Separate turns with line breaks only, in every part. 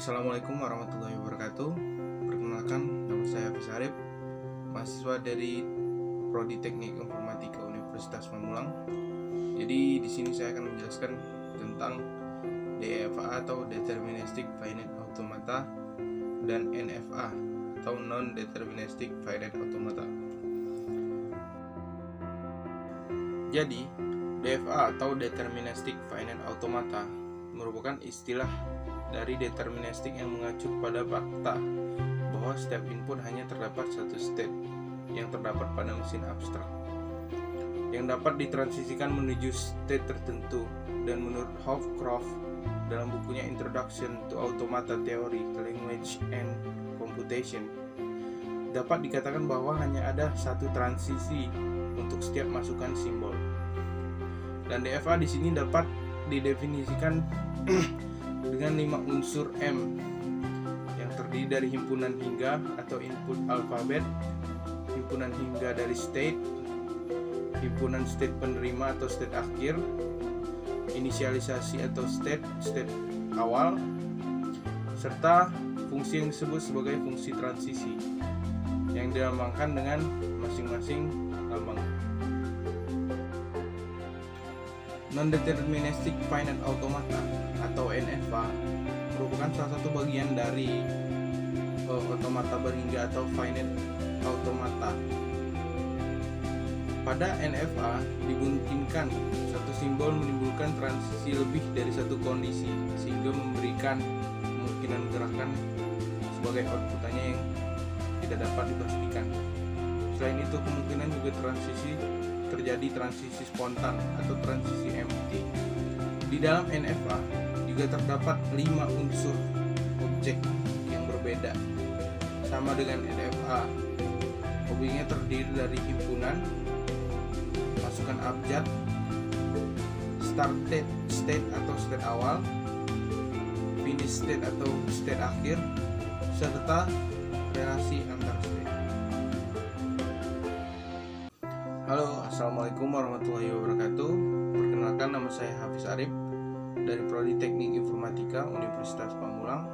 Assalamualaikum warahmatullahi wabarakatuh. Perkenalkan, nama saya Hafiz Arif, mahasiswa dari Prodi Teknik Informatika Universitas Pamulang. Jadi di sini saya akan menjelaskan tentang DFA atau Deterministic Finite Automata dan NFA atau Non-Deterministic Finite Automata. Jadi, DFA atau Deterministic Finite Automata merupakan istilah dari deterministik yang mengacu pada fakta bahwa setiap input hanya terdapat satu state yang terdapat pada mesin abstrak yang dapat ditransisikan menuju state tertentu. Dan menurut Hofcroft dalam bukunya Introduction to Automata Theory, Language and Computation, dapat dikatakan bahwa hanya ada satu transisi untuk setiap masukan simbol. Dan DFA di sini dapat didefinisikan dengan 5 unsur M yang terdiri dari himpunan hingga atau input alfabet, himpunan hingga dari state, himpunan state penerima atau state akhir, inisialisasi atau state awal, serta fungsi yang disebut sebagai fungsi transisi yang dilambangkan dengan masing-masing lambang. Non-Deterministic Finite Automata atau NFA merupakan salah satu bagian dari otomata berhingga atau finite automata. Pada NFA dimungkinkan satu simbol menimbulkan transisi lebih dari satu kondisi sehingga memberikan kemungkinan gerakan sebagai outputannya yang tidak dapat dipastikan. Selain itu, kemungkinan juga terjadi transisi spontan atau transisi empty. Di dalam NFA juga terdapat 5 unsur objek yang berbeda. Sama dengan NFA, objeknya terdiri dari himpunan, masukan abjad, start state atau state awal, finish state atau state akhir, serta relasi antar state. Halo, assalamualaikum warahmatullahi wabarakatuh. Perkenalkan, nama saya Hafiz Arif dari Prodi Teknik Informatika Universitas Pamulang.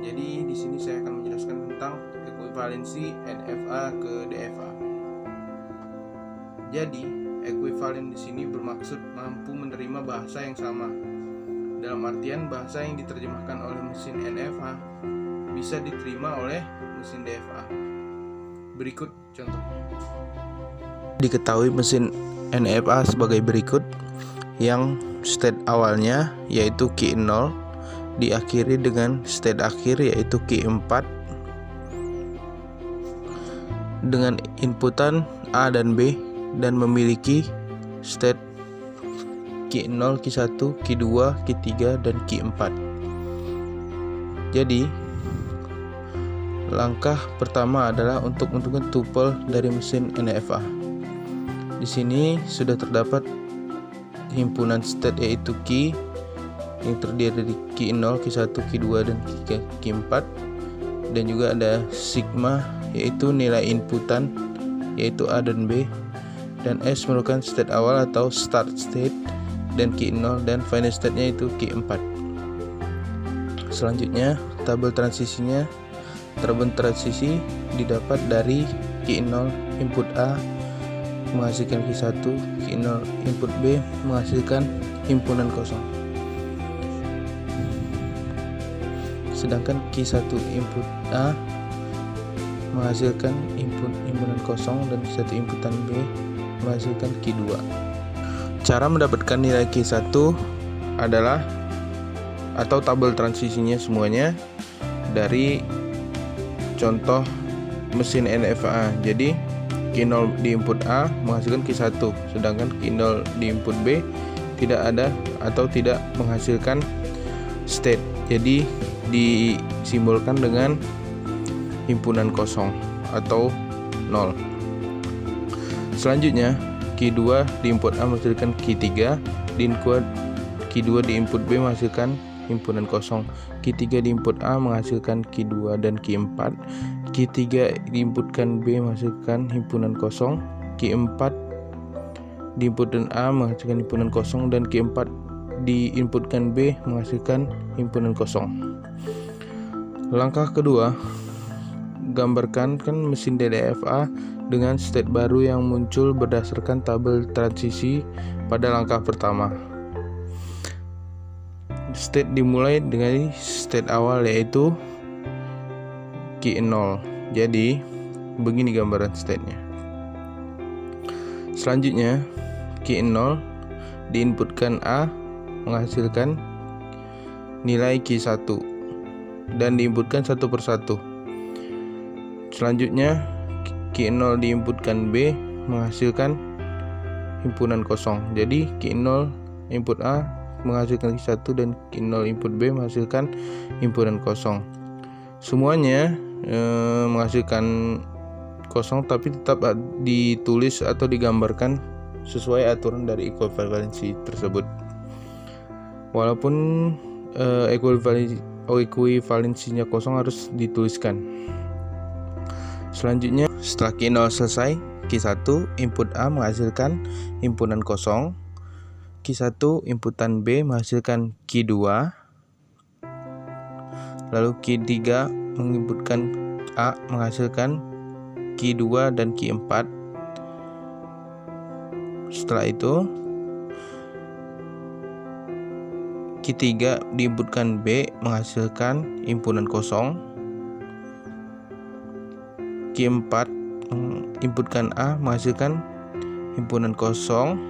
Jadi di sini saya akan menjelaskan tentang ekuivalensi NFA ke DFA. Jadi ekuivalen di sini bermaksud mampu menerima bahasa yang sama. Dalam artian bahasa yang diterjemahkan oleh mesin NFA bisa diterima oleh mesin DFA. Berikut contohnya. Diketahui mesin NFA sebagai berikut, yang state awalnya yaitu key 0 diakhiri dengan state akhir yaitu key 4 dengan inputan A dan B, dan memiliki state key 0, key 1, key 2, key 3, dan key 4. Jadi langkah pertama adalah untuk menentukan tuple dari mesin NFA. Di sini sudah terdapat himpunan state yaitu key yang terdiri dari key 0, key 1, key 2, dan key 4, dan juga ada sigma yaitu nilai inputan yaitu A dan B, dan S merupakan state awal atau start state, dan key 0 dan final state-nya itu key 4. Selanjutnya tabel transisinya. Tabel transisi didapat dari key 0 input A menghasilkan key 1, key 0 input B menghasilkan himpunan kosong. Sedangkan key 1 input A menghasilkan himpunan kosong, dan satu inputan B menghasilkan key 2. Cara mendapatkan nilai key 1 adalah atau tabel transisinya semuanya dari contoh mesin NFA. Jadi key 0 di input A menghasilkan key 1, sedangkan key 0 di input B tidak ada atau tidak menghasilkan state. Jadi disimbolkan dengan himpunan kosong atau 0. Selanjutnya key 2 di input A menghasilkan key 3, key 2 di input B menghasilkan himpunan kosong, key 3 di input A menghasilkan key 2 dan key 4, key 3 diinputkan B menghasilkan himpunan kosong, key 4 diinputkan A menghasilkan himpunan kosong, dan key 4 diinputkan B menghasilkan himpunan kosong. Langkah kedua, gambarkan mesin DDFA dengan state baru yang muncul berdasarkan tabel transisi pada langkah pertama. State dimulai dengan state awal, yaitu key 0. Jadi begini gambaran state-nya. Selanjutnya key 0 diinputkan A menghasilkan nilai key 1 dan diinputkan satu persatu. Selanjutnya key 0 diinputkan B menghasilkan himpunan kosong. Jadi key 0 input A menghasilkan key 1 dan key 0 input B menghasilkan himpunan kosong. Semuanya menghasilkan kosong, tapi tetap ditulis atau digambarkan sesuai aturan dari ekuivalensi tersebut. Walaupun ekuivalensinya kosong harus dituliskan. Selanjutnya, setelah key 0 selesai, key 1 input A menghasilkan himpunan kosong, key 1 inputan B menghasilkan key 2, lalu key 3 menginputkan A menghasilkan key 2 dan key 4. Setelah itu key 3 diinputkan B menghasilkan himpunan kosong, key 4 inputkan A menghasilkan himpunan kosong,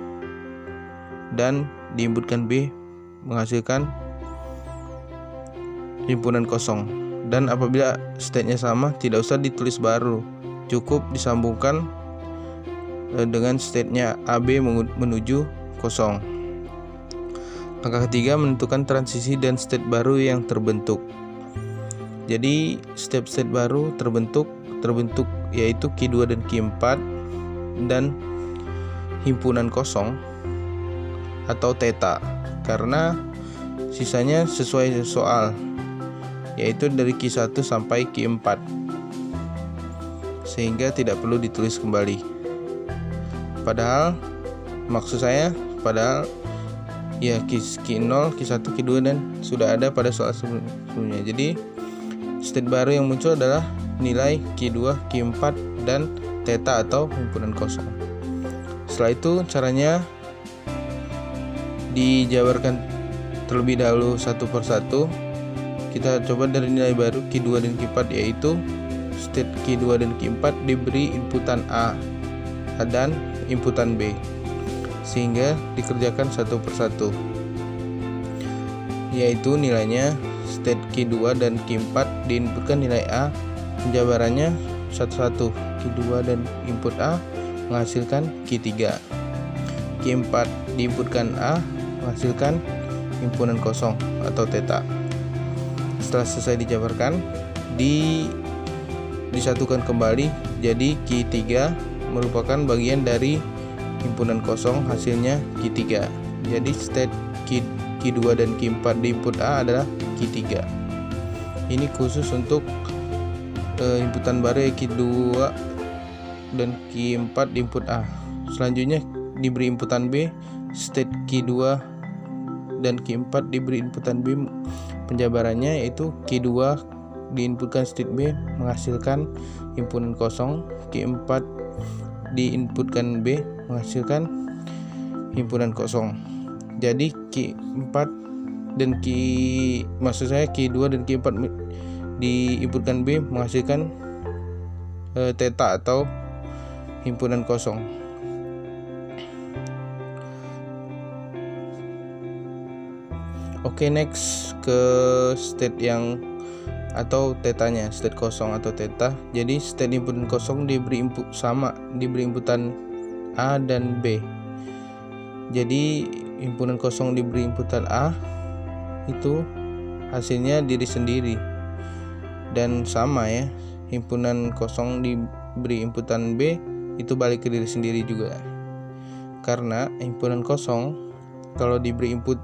dan diinputkan B menghasilkan himpunan kosong. Dan apabila state-nya sama, tidak usah ditulis baru, cukup disambungkan dengan state-nya AB menuju kosong. Langkah ketiga, menentukan transisi dan state baru yang terbentuk. Jadi state baru terbentuk yaitu key 2 dan key 4 dan himpunan kosong atau theta, karena sisanya sesuai soal, yaitu dari key 1 sampai key 4, sehingga tidak perlu ditulis kembali. Padahal ya key 0, key 1, key 2 dan sudah ada pada soal sebelumnya. Jadi state baru yang muncul adalah nilai key 2, key 4 dan theta atau himpunan kosong. Setelah itu caranya dijabarkan terlebih dahulu satu persatu. Kita coba dari nilai baru key 2 dan key 4, yaitu state key 2 dan key 4 diberi inputan A dan inputan B, sehingga dikerjakan satu persatu, yaitu nilainya state key 2 dan key 4 diinputkan nilai A, penjabarannya satu-satu. Key 2 dan input A menghasilkan key 3, key 4 diinputkan A menghasilkan himpunan kosong atau theta. Setelah selesai dijabarkan, disatukan kembali, jadi key 3 merupakan bagian dari himpunan kosong, hasilnya key 3. Jadi state key 2 dan key 4 di input A adalah key 3. Ini khusus untuk inputan baru key 2 dan key 4 di input A. Selanjutnya diberi inputan B, state key 2 dan key 4 diberi inputan B, penjabarannya yaitu key 2 diinputkan state B menghasilkan himpunan kosong, key 4 diinputkan B menghasilkan himpunan kosong. Jadi key 4 dan key 2 dan key 4 diinputkan B menghasilkan theta atau himpunan kosong. Oke, next ke state yang atau tetanya, state kosong atau theta. Jadi state inputan kosong diberi inputan A dan B. Jadi himpunan kosong diberi inputan A, itu hasilnya diri sendiri, dan sama ya, himpunan kosong diberi inputan B itu balik ke diri sendiri juga, karena himpunan kosong kalau diberi input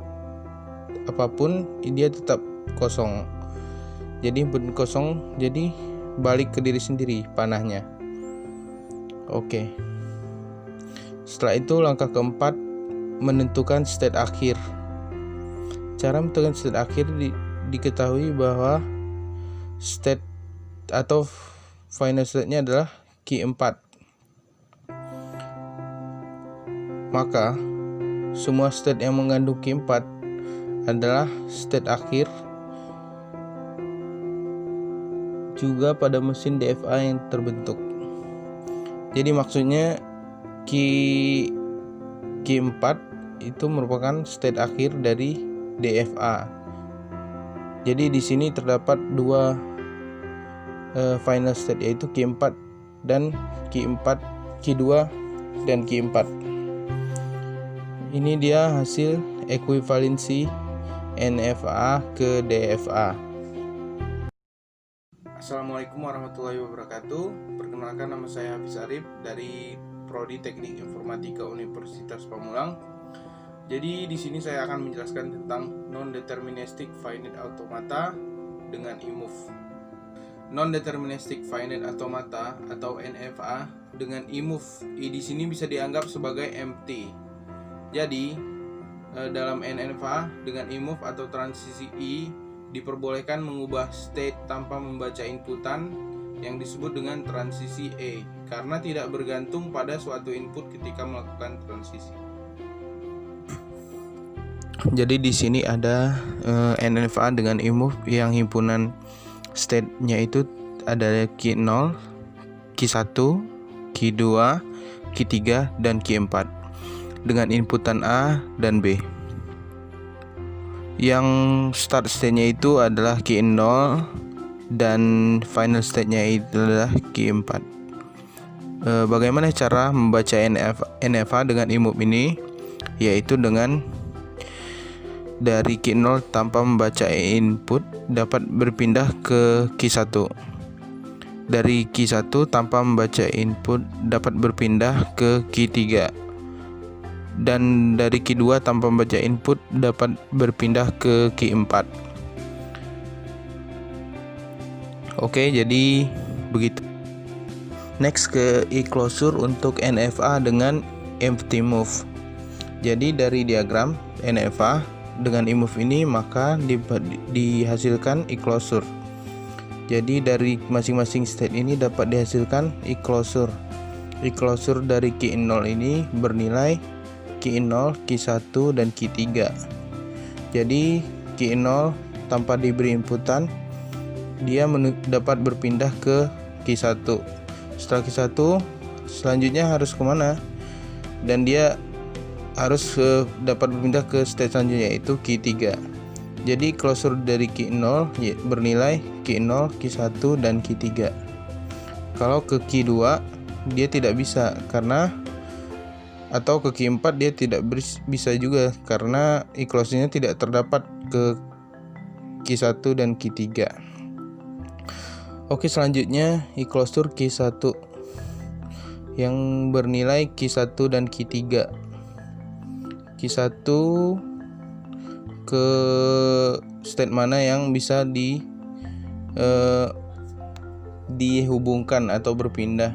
apapun dia tetap kosong. Jadi input kosong jadi balik ke diri sendiri panahnya. Oke. Setelah itu langkah keempat, menentukan state akhir. Cara menentukan state akhir diketahui bahwa state atau final state-nya adalah key 4. Maka semua state yang mengandung key 4 adalah state akhir juga pada mesin DFA yang terbentuk. Jadi maksudnya key 4 itu merupakan state akhir dari DFA. Jadi di sini terdapat dua final state, yaitu key 4 dan key 2 dan key 4. Ini dia hasil ekuivalensi NFA ke DFA. Assalamualaikum warahmatullahi wabarakatuh. Perkenalkan, nama saya Hafiz Arif dari Prodi Teknik Informatika Universitas Pamulang. Jadi di sini saya akan menjelaskan tentang non-deterministic finite automata dengan IMUF. Non-deterministic finite automata atau NFA dengan IMUF di sini bisa dianggap sebagai empty. Jadi dalam NFA dengan IMUF atau transisi I diperbolehkan mengubah state tanpa membaca inputan yang disebut dengan transisi E karena tidak bergantung pada suatu input ketika melakukan transisi. Jadi di sini ada NFA dengan IMUF yang himpunan state-nya itu ada key 0, key 1, key 2, key 3 dan key 4 dengan inputan A dan B. Yang start state-nya itu adalah key 0 dan final state-nya itu adalah key 4. Bagaimana cara membaca NFA dengan IMUF ini? Yaitu dengan dari key 0 tanpa membaca input dapat berpindah ke key 1. Dari key 1 tanpa membaca input dapat berpindah ke key 3. Dan dari key 2 tanpa membaca input dapat berpindah ke key 4. Oke, jadi begitu. Next ke e-closure untuk NFA dengan empty move. Jadi dari diagram NFA dengan e-move ini maka dihasilkan e-closure. Jadi dari masing-masing state ini dapat dihasilkan e-closure. E-closure dari key 0 ini bernilai key 0, key 1 dan key 3. Jadi key 0 tanpa diberi inputan dia dapat berpindah ke key 1. Setelah key 1 selanjutnya harus kemana? Dan dia harus dapat berpindah ke state selanjutnya, yaitu key 3. Jadi closure dari key 0 bernilai key 0, key 1 dan key 3. Kalau ke key 2 dia tidak bisa atau ke key 4 dia tidak bisa juga karena e-closure-nya tidak terdapat ke key 1 dan key 3. Oke, selanjutnya e-closure key 1 yang bernilai key 1 dan key 3. Key 1 ke state mana yang bisa dihubungkan atau berpindah.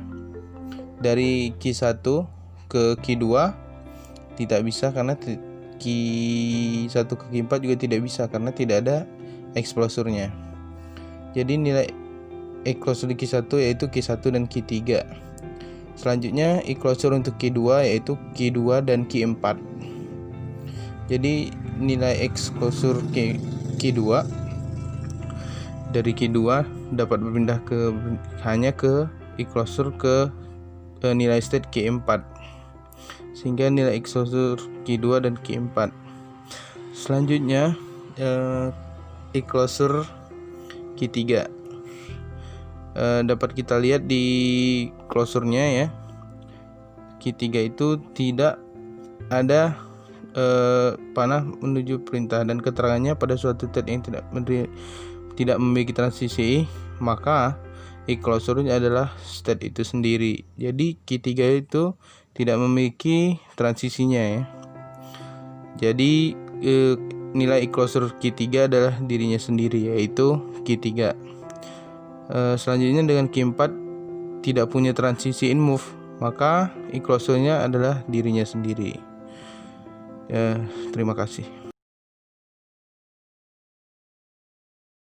Dari key 1 ke key 2 tidak bisa karena key 1 ke key 4 juga tidak bisa karena tidak ada e-closure-nya. Jadi nilai e-closure di key 1 yaitu key 1 dan key 3. Selanjutnya e-closure untuk key 2 yaitu key 2 dan key 4. Jadi nilai e-closure key 2 dari key 2 dapat berpindah hanya ke e-closure ke nilai state key 4. Sehingga nilai e-closure key 2 dan key 4. Selanjutnya e-closure key 3 dapat kita lihat di closure-nya ya. Key 3 itu tidak ada panah menuju perintah dan keterangannya pada suatu state yang tidak memiliki transisi, maka e-closure-nya adalah state itu sendiri. Jadi key 3 itu tidak memiliki transisinya ya. Jadi nilai e-closure key 3 adalah dirinya sendiri, yaitu key 3. Selanjutnya dengan key 4 tidak punya transisi in move, maka e-closure-nya adalah dirinya sendiri. Terima kasih.